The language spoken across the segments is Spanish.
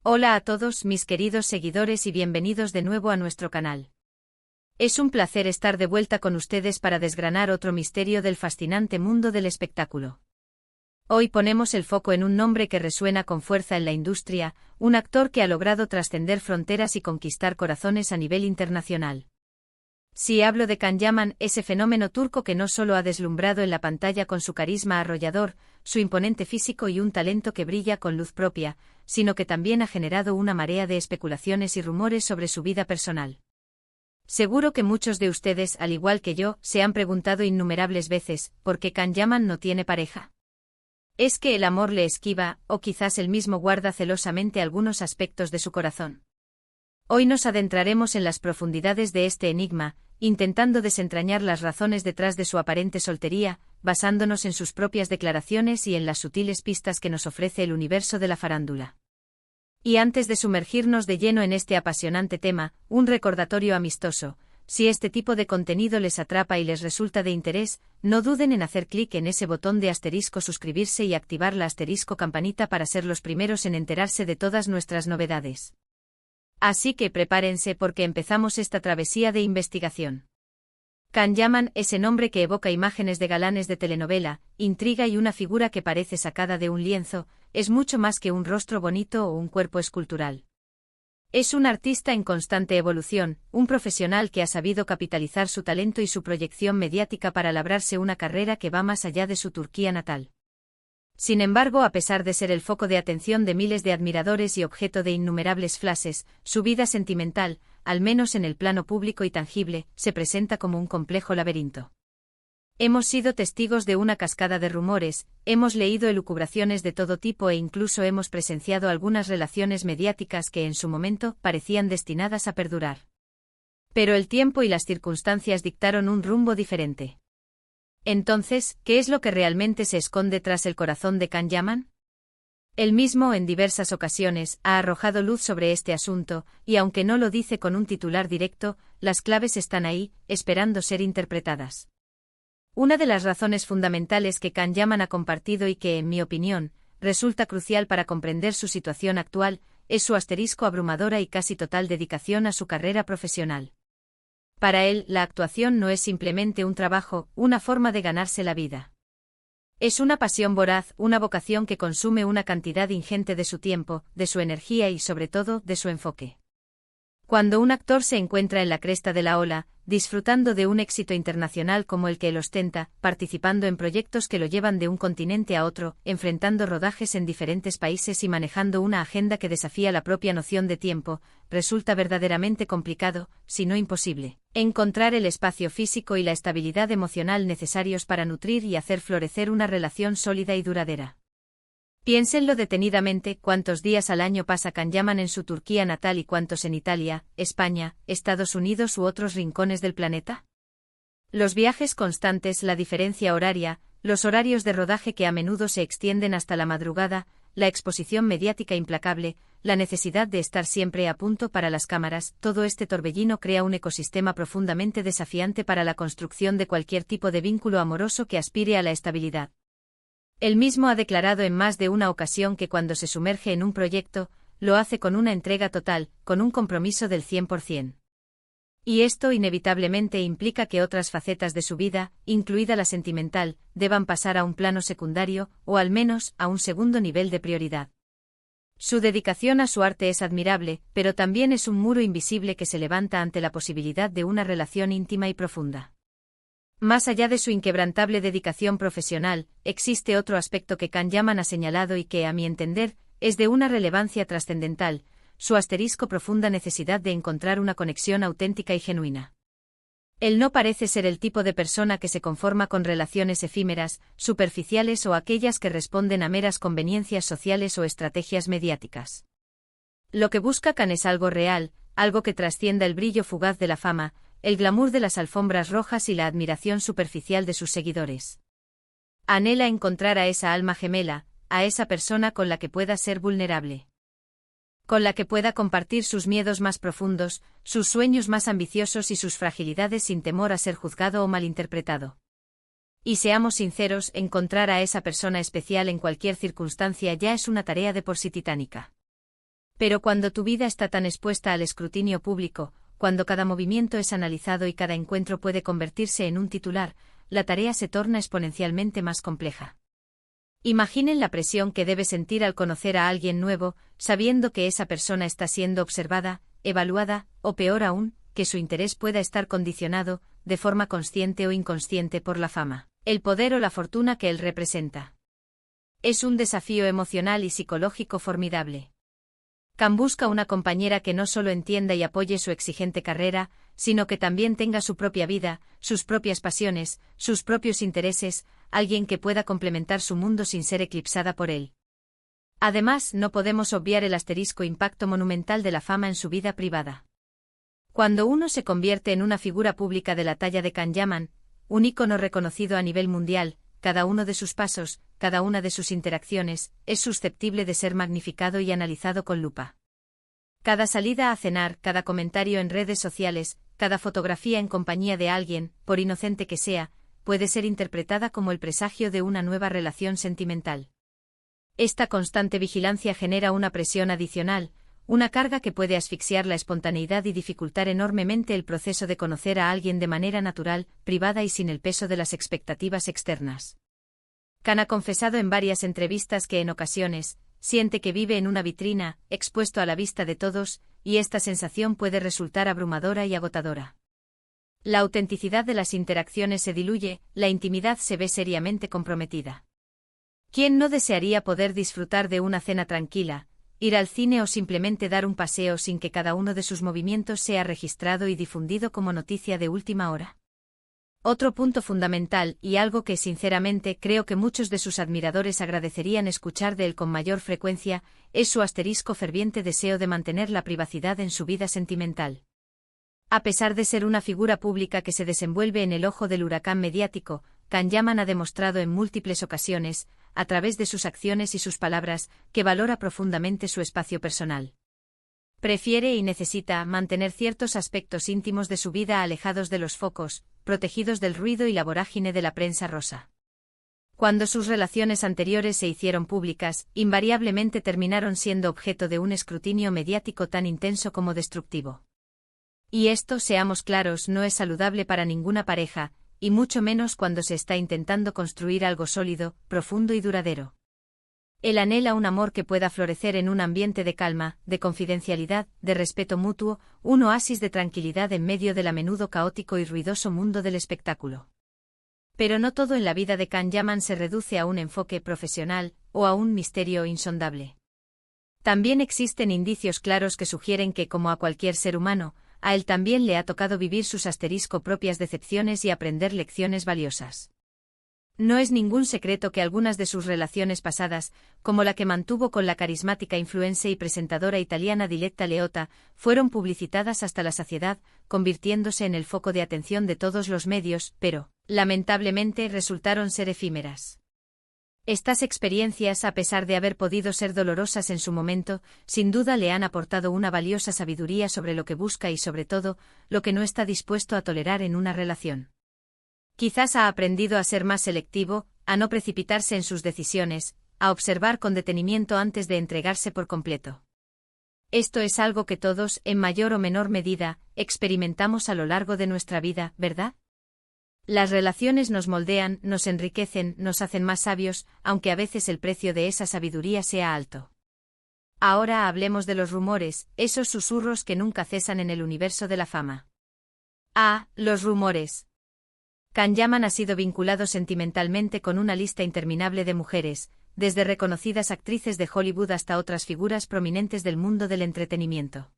Hola a todos mis queridos seguidores y bienvenidos de nuevo a nuestro canal. Es un placer estar de vuelta con ustedes para desgranar otro misterio del fascinante mundo del espectáculo. Hoy ponemos el foco en un nombre que resuena con fuerza en la industria, un actor que ha logrado trascender fronteras y conquistar corazones a nivel internacional. Si hablo de Can Yaman, ese fenómeno turco que no solo ha deslumbrado en la pantalla con su carisma arrollador, su imponente físico y un talento que brilla con luz propia, sino que también ha generado una marea de especulaciones y rumores sobre su vida personal. Seguro que muchos de ustedes, al igual que yo, se han preguntado innumerables veces, ¿por qué Can Yaman no tiene pareja? ¿Es que el amor le esquiva, o quizás él mismo guarda celosamente algunos aspectos de su corazón? Hoy nos adentraremos en las profundidades de este enigma, intentando desentrañar las razones detrás de su aparente soltería, basándonos en sus propias declaraciones y en las sutiles pistas que nos ofrece el universo de la farándula. Y antes de sumergirnos de lleno en este apasionante tema, un recordatorio amistoso: si este tipo de contenido les atrapa y les resulta de interés, no duden en hacer clic en ese botón de asterisco suscribirse y activar la asterisco campanita para ser los primeros en enterarse de todas nuestras novedades. Así que prepárense porque empezamos esta travesía de investigación. Can Yaman, ese nombre que evoca imágenes de galanes de telenovela, intriga y una figura que parece sacada de un lienzo, es mucho más que un rostro bonito o un cuerpo escultural. Es un artista en constante evolución, un profesional que ha sabido capitalizar su talento y su proyección mediática para labrarse una carrera que va más allá de su Turquía natal. Sin embargo, a pesar de ser el foco de atención de miles de admiradores y objeto de innumerables flashes, su vida sentimental, al menos en el plano público y tangible, se presenta como un complejo laberinto. Hemos sido testigos de una cascada de rumores, hemos leído elucubraciones de todo tipo e incluso hemos presenciado algunas relaciones mediáticas que en su momento parecían destinadas a perdurar. Pero el tiempo y las circunstancias dictaron un rumbo diferente. Entonces, ¿qué es lo que realmente se esconde tras el corazón de Can Yaman? Él mismo, en diversas ocasiones, ha arrojado luz sobre este asunto, y aunque no lo dice con un titular directo, las claves están ahí, esperando ser interpretadas. Una de las razones fundamentales que Can Yaman ha compartido y que, en mi opinión, resulta crucial para comprender su situación actual, es su abrumadora y casi total dedicación a su carrera profesional. Para él, la actuación no es simplemente un trabajo, una forma de ganarse la vida. Es una pasión voraz, una vocación que consume una cantidad ingente de su tiempo, de su energía y sobre todo, de su enfoque. Cuando un actor se encuentra en la cresta de la ola, disfrutando de un éxito internacional como el que él ostenta, participando en proyectos que lo llevan de un continente a otro, enfrentando rodajes en diferentes países y manejando una agenda que desafía la propia noción de tiempo, resulta verdaderamente complicado, si no imposible, encontrar el espacio físico y la estabilidad emocional necesarios para nutrir y hacer florecer una relación sólida y duradera. Piénsenlo detenidamente: ¿cuántos días al año pasa Can Yaman en su Turquía natal y cuántos en Italia, España, Estados Unidos u otros rincones del planeta? Los viajes constantes, la diferencia horaria, los horarios de rodaje que a menudo se extienden hasta la madrugada, la exposición mediática implacable, la necesidad de estar siempre a punto para las cámaras, todo este torbellino crea un ecosistema profundamente desafiante para la construcción de cualquier tipo de vínculo amoroso que aspire a la estabilidad. Él mismo ha declarado en más de una ocasión que cuando se sumerge en un proyecto, lo hace con una entrega total, con un compromiso del 100%. Y esto inevitablemente implica que otras facetas de su vida, incluida la sentimental, deban pasar a un plano secundario, o al menos, a un segundo nivel de prioridad. Su dedicación a su arte es admirable, pero también es un muro invisible que se levanta ante la posibilidad de una relación íntima y profunda. Más allá de su inquebrantable dedicación profesional, existe otro aspecto que Can Yaman ha señalado y que, a mi entender, es de una relevancia trascendental: su profunda necesidad de encontrar una conexión auténtica y genuina. Él no parece ser el tipo de persona que se conforma con relaciones efímeras, superficiales o aquellas que responden a meras conveniencias sociales o estrategias mediáticas. Lo que busca Can es algo real, algo que trascienda el brillo fugaz de la fama, el glamour de las alfombras rojas y la admiración superficial de sus seguidores. Anhela encontrar a esa alma gemela, a esa persona con la que pueda ser vulnerable. Con la que pueda compartir sus miedos más profundos, sus sueños más ambiciosos y sus fragilidades sin temor a ser juzgado o malinterpretado. Y seamos sinceros, encontrar a esa persona especial en cualquier circunstancia ya es una tarea de por sí titánica. Pero cuando tu vida está tan expuesta al escrutinio público, cuando cada movimiento es analizado y cada encuentro puede convertirse en un titular, la tarea se torna exponencialmente más compleja. Imaginen la presión que debe sentir al conocer a alguien nuevo, sabiendo que esa persona está siendo observada, evaluada, o peor aún, que su interés pueda estar condicionado, de forma consciente o inconsciente por la fama, el poder o la fortuna que él representa. Es un desafío emocional y psicológico formidable. Khan busca una compañera que no solo entienda y apoye su exigente carrera, sino que también tenga su propia vida, sus propias pasiones, sus propios intereses, alguien que pueda complementar su mundo sin ser eclipsada por él. Además, no podemos obviar el asterisco impacto monumental de la fama en su vida privada. Cuando uno se convierte en una figura pública de la talla de Khan Yaman, un ícono reconocido a nivel mundial, cada uno de sus pasos, cada una de sus interacciones, es susceptible de ser magnificado y analizado con lupa. Cada salida a cenar, cada comentario en redes sociales, cada fotografía en compañía de alguien, por inocente que sea, puede ser interpretada como el presagio de una nueva relación sentimental. Esta constante vigilancia genera una presión adicional, una carga que puede asfixiar la espontaneidad y dificultar enormemente el proceso de conocer a alguien de manera natural, privada y sin el peso de las expectativas externas. Khan ha confesado en varias entrevistas que en ocasiones, siente que vive en una vitrina, expuesto a la vista de todos, y esta sensación puede resultar abrumadora y agotadora. La autenticidad de las interacciones se diluye, la intimidad se ve seriamente comprometida. ¿Quién no desearía poder disfrutar de una cena tranquila, ir al cine o simplemente dar un paseo sin que cada uno de sus movimientos sea registrado y difundido como noticia de última hora? Otro punto fundamental, y algo que sinceramente creo que muchos de sus admiradores agradecerían escuchar de él con mayor frecuencia, es su asterisco ferviente deseo de mantener la privacidad en su vida sentimental. A pesar de ser una figura pública que se desenvuelve en el ojo del huracán mediático, Khan Yaman ha demostrado en múltiples ocasiones, a través de sus acciones y sus palabras, que valora profundamente su espacio personal. Prefiere y necesita mantener ciertos aspectos íntimos de su vida alejados de los focos, protegidos del ruido y la vorágine de la prensa rosa. Cuando sus relaciones anteriores se hicieron públicas, invariablemente terminaron siendo objeto de un escrutinio mediático tan intenso como destructivo. Y esto, seamos claros, no es saludable para ninguna pareja, y mucho menos cuando se está intentando construir algo sólido, profundo y duradero. Él anhela un amor que pueda florecer en un ambiente de calma, de confidencialidad, de respeto mutuo, un oasis de tranquilidad en medio del a menudo caótico y ruidoso mundo del espectáculo. Pero no todo en la vida de Khan Yaman se reduce a un enfoque profesional, o a un misterio insondable. También existen indicios claros que sugieren que, como a cualquier ser humano, a él también le ha tocado vivir sus propias decepciones y aprender lecciones valiosas. No es ningún secreto que algunas de sus relaciones pasadas, como la que mantuvo con la carismática influencer y presentadora italiana Diletta Leotta, fueron publicitadas hasta la saciedad, convirtiéndose en el foco de atención de todos los medios, pero, lamentablemente, resultaron ser efímeras. Estas experiencias, a pesar de haber podido ser dolorosas en su momento, sin duda le han aportado una valiosa sabiduría sobre lo que busca y, sobre todo, lo que no está dispuesto a tolerar en una relación. Quizás ha aprendido a ser más selectivo, a no precipitarse en sus decisiones, a observar con detenimiento antes de entregarse por completo. Esto es algo que todos, en mayor o menor medida, experimentamos a lo largo de nuestra vida, ¿verdad? Las relaciones nos moldean, nos enriquecen, nos hacen más sabios, aunque a veces el precio de esa sabiduría sea alto. Ahora hablemos de los rumores, esos susurros que nunca cesan en el universo de la fama. Los rumores. Khan Yaman ha sido vinculado sentimentalmente con una lista interminable de mujeres, desde reconocidas actrices de Hollywood hasta otras figuras prominentes del mundo del entretenimiento.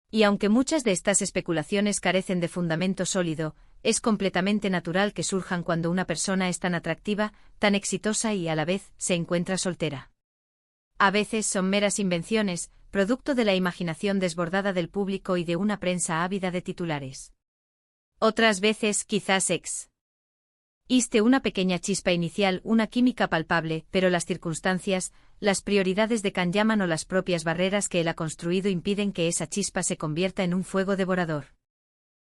Y aunque muchas de estas especulaciones carecen de fundamento sólido, es completamente natural que surjan cuando una persona es tan atractiva, tan exitosa y, a la vez, se encuentra soltera. A veces son meras invenciones, producto de la imaginación desbordada del público y de una prensa ávida de titulares. Otras veces, quizás existe una pequeña chispa inicial, una química palpable, pero las circunstancias, las prioridades de Khan Yaman o las propias barreras que él ha construido impiden que esa chispa se convierta en un fuego devorador.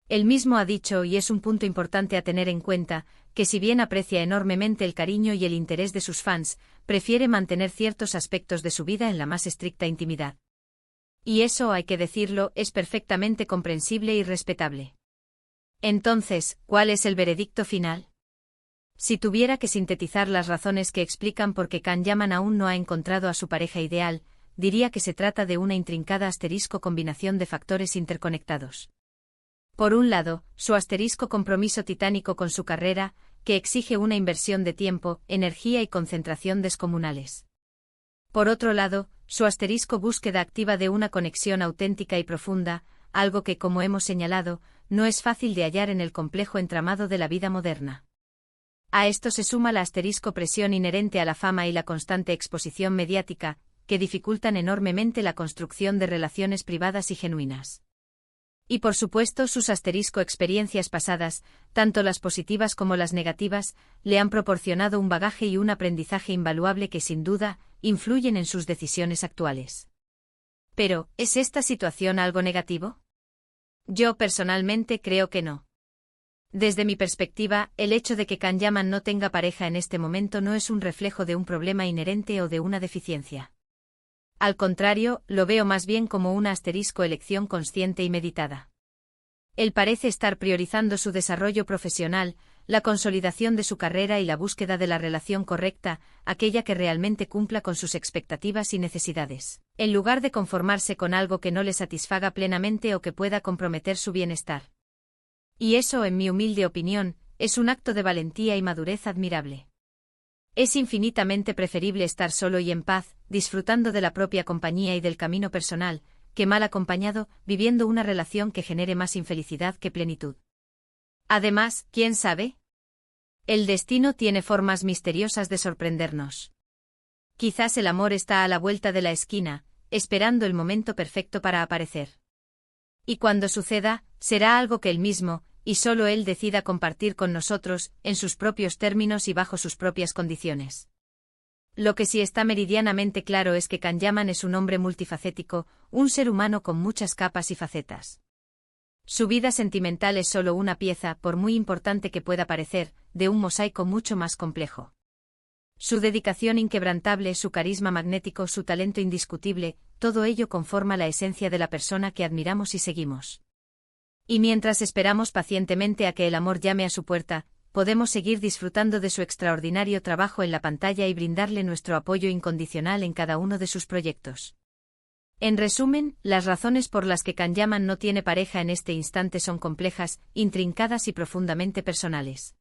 Él mismo ha dicho, y es un punto importante a tener en cuenta, que si bien aprecia enormemente el cariño y el interés de sus fans, prefiere mantener ciertos aspectos de su vida en la más estricta intimidad. Y eso, hay que decirlo, es perfectamente comprensible y respetable. Entonces, ¿cuál es el veredicto final? Si tuviera que sintetizar las razones que explican por qué Can Yaman aún no ha encontrado a su pareja ideal, diría que se trata de una intrincada combinación de factores interconectados. Por un lado, su compromiso titánico con su carrera, que exige una inversión de tiempo, energía y concentración descomunales. Por otro lado, su búsqueda activa de una conexión auténtica y profunda, algo que, como hemos señalado, no es fácil de hallar en el complejo entramado de la vida moderna. A esto se suma la presión inherente a la fama y la constante exposición mediática, que dificultan enormemente la construcción de relaciones privadas y genuinas. Y por supuesto sus experiencias pasadas, tanto las positivas como las negativas, le han proporcionado un bagaje y un aprendizaje invaluable que sin duda, influyen en sus decisiones actuales. Pero, ¿es esta situación algo negativo? Yo personalmente creo que no. Desde mi perspectiva, el hecho de que Can Yaman no tenga pareja en este momento no es un reflejo de un problema inherente o de una deficiencia. Al contrario, lo veo más bien como una elección consciente y meditada. Él parece estar priorizando su desarrollo profesional, la consolidación de su carrera y la búsqueda de la relación correcta, aquella que realmente cumpla con sus expectativas y necesidades, en lugar de conformarse con algo que no le satisfaga plenamente o que pueda comprometer su bienestar. Y eso, en mi humilde opinión, es un acto de valentía y madurez admirable. Es infinitamente preferible estar solo y en paz, disfrutando de la propia compañía y del camino personal, que mal acompañado, viviendo una relación que genere más infelicidad que plenitud. Además, ¿quién sabe? El destino tiene formas misteriosas de sorprendernos. Quizás el amor está a la vuelta de la esquina, esperando el momento perfecto para aparecer. Y cuando suceda, será algo que él mismo, y solo él decida compartir con nosotros, en sus propios términos y bajo sus propias condiciones. Lo que sí está meridianamente claro es que Can Yaman es un hombre multifacético, un ser humano con muchas capas y facetas. Su vida sentimental es solo una pieza, por muy importante que pueda parecer, de un mosaico mucho más complejo. Su dedicación inquebrantable, su carisma magnético, su talento indiscutible, todo ello conforma la esencia de la persona que admiramos y seguimos. Y mientras esperamos pacientemente a que el amor llame a su puerta, podemos seguir disfrutando de su extraordinario trabajo en la pantalla y brindarle nuestro apoyo incondicional en cada uno de sus proyectos. En resumen, las razones por las que Can Yaman no tiene pareja en este instante son complejas, intrincadas y profundamente personales.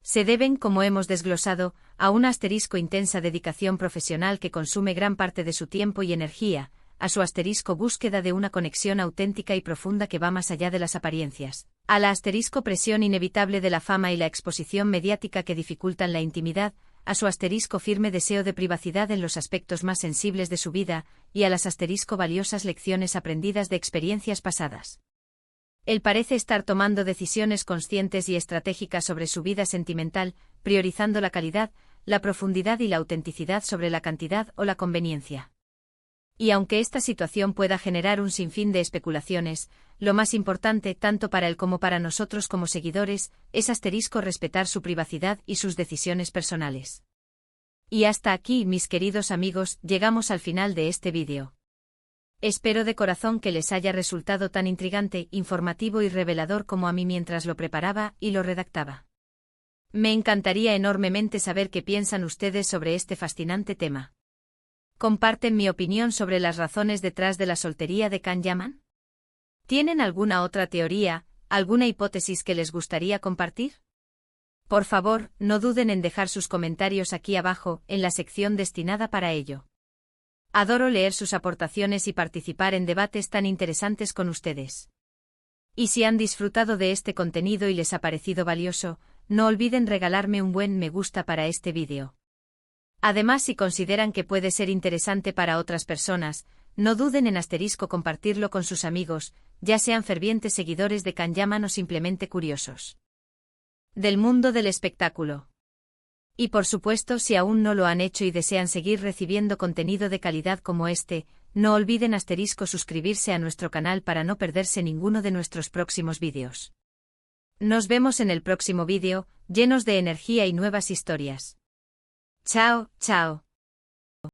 Se deben, como hemos desglosado, a una intensa dedicación profesional que consume gran parte de su tiempo y energía, a su búsqueda de una conexión auténtica y profunda que va más allá de las apariencias, a la presión inevitable de la fama y la exposición mediática que dificultan la intimidad, a su firme deseo de privacidad en los aspectos más sensibles de su vida, y a las valiosas lecciones aprendidas de experiencias pasadas. Él parece estar tomando decisiones conscientes y estratégicas sobre su vida sentimental, priorizando la calidad, la profundidad y la autenticidad sobre la cantidad o la conveniencia. Y aunque esta situación pueda generar un sinfín de especulaciones, lo más importante, tanto para él como para nosotros como seguidores, es respetar su privacidad y sus decisiones personales. Y hasta aquí, mis queridos amigos, llegamos al final de este vídeo. Espero de corazón que les haya resultado tan intrigante, informativo y revelador como a mí mientras lo preparaba y lo redactaba. Me encantaría enormemente saber qué piensan ustedes sobre este fascinante tema. ¿Comparten mi opinión sobre las razones detrás de la soltería de Can Yaman? ¿Tienen alguna otra teoría, alguna hipótesis que les gustaría compartir? Por favor, no duden en dejar sus comentarios aquí abajo, en la sección destinada para ello. Adoro leer sus aportaciones y participar en debates tan interesantes con ustedes. Y si han disfrutado de este contenido y les ha parecido valioso, no olviden regalarme un buen me gusta para este vídeo. Además, si consideran que puede ser interesante para otras personas, no duden en compartirlo con sus amigos, ya sean fervientes seguidores de Can Yaman o simplemente curiosos del mundo del espectáculo. Y por supuesto, si aún no lo han hecho y desean seguir recibiendo contenido de calidad como este, no olviden suscribirse a nuestro canal para no perderse ninguno de nuestros próximos vídeos. Nos vemos en el próximo vídeo, llenos de energía y nuevas historias. Chao, chao.